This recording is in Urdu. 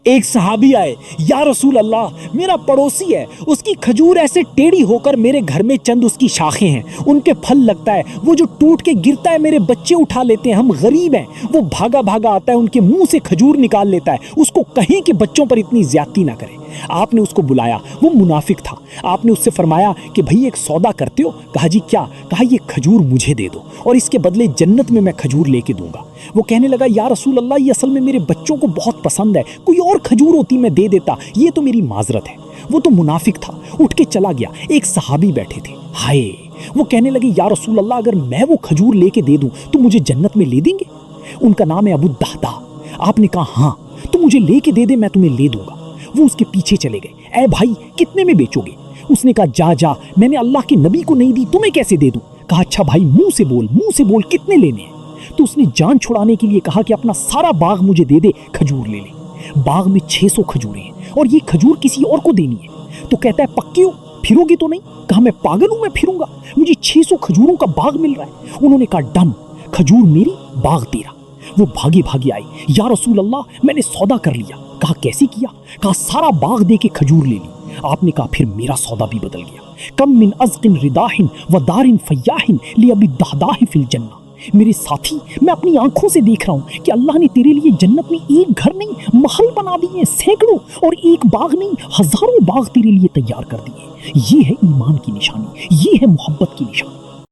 ایک صحابی آئے، یا رسول اللہ میرا پڑوسی ہے، اس کی کھجور ایسے ٹیڑھی ہو کر میرے گھر میں چند اس کی شاخیں ہیں، ان پہ پھل لگتا ہے، وہ جو ٹوٹ کے گرتا ہے میرے بچے اٹھا لیتے ہیں، ہم غریب ہیں۔ وہ بھاگا بھاگا آتا ہے، ان کے منہ سے کھجور نکال لیتا ہے، اس کو کہیں کہ بچوں پر اتنی زیادتی نہ کرے۔ آپ نے اس کو بلایا، وہ منافق تھا، آپ نے اس سے فرمایا کہ بھائی ایک سودا کرتے ہو؟ کہا جی کیا؟ کہا یہ کھجور مجھے دے دو اور اس کے بدلے جنت میں کھجور لے کے دوں گا۔ وہ کہنے لگا یا رسول اللہ یہ اصل میں میرے بچوں کو بہت پسند ہے، کوئی اور کھجور ہوتی میں دے دیتا، یہ تو میری معذرت ہے۔ وہ تو منافق تھا، اٹھ کے چلا گیا۔ ایک صحابی بیٹھے تھے، ہائے، وہ کہنے لگے یا رسول اللہ اگر میں وہ کھجور لے کے دے دوں تو مجھے جنت میں لے دیں گے؟ ان کا نام ہے ابو الدہدہ۔ آپ نے کہا ہاں، تو مجھے لے کے دے دے، میں تمہیں لے دوں گا۔ وہ اس کے پیچھے چلے گئے، اے بھائی کتنے میں بیچو گے؟ اس نے کہا جا جا، میں نے اللہ کے نبی کو نہیں دی، تمہیں کیسے دے دوں؟ کہا اچھا بھائی منہ سے بول کتنے لینے ہیں؟ تو اس نے جان چھڑانے کے لیے کہا کہ اپنا سارا باغ مجھے دے دے، کھجور لے لے۔ باغ میں 600 کھجوریں ہیں اور یہ کھجور کسی اور کو دینی ہے۔ تو کہتا ہے پکی ہو، پھرو گی تو نہیں؟ کہا میں پاگل ہوں، میں پھروں گا، مجھے 600 کھجوروں کا باغ مل رہا ہے۔ انہوں نے کہا ڈن، کھجور میری، باغ تیرا۔ وہ بھاگے بھاگے آئے، یا رسول اللہ میں نے سودا کر لیا۔ کہا کیسے کیا؟ کہا سارا باغ دے کے کھجور لے لی۔ آپ نے کہا پھر میرا سودا بھی بدل گیا۔ کم من ازق رداح و دار فیاح لابی الدہداہ فی الجنہ۔ میرے ساتھی، میں اپنی آنکھوں سے دیکھ رہا ہوں کہ اللہ نے تیرے لیے جنت میں ایک گھر نہیں، محل بنا دیے، سینکڑوں، اور ایک باغ نہیں، ہزاروں باغ تیرے لیے تیار کر دیے۔ یہ ہے ایمان کی نشانی، یہ ہے محبت کی نشانی۔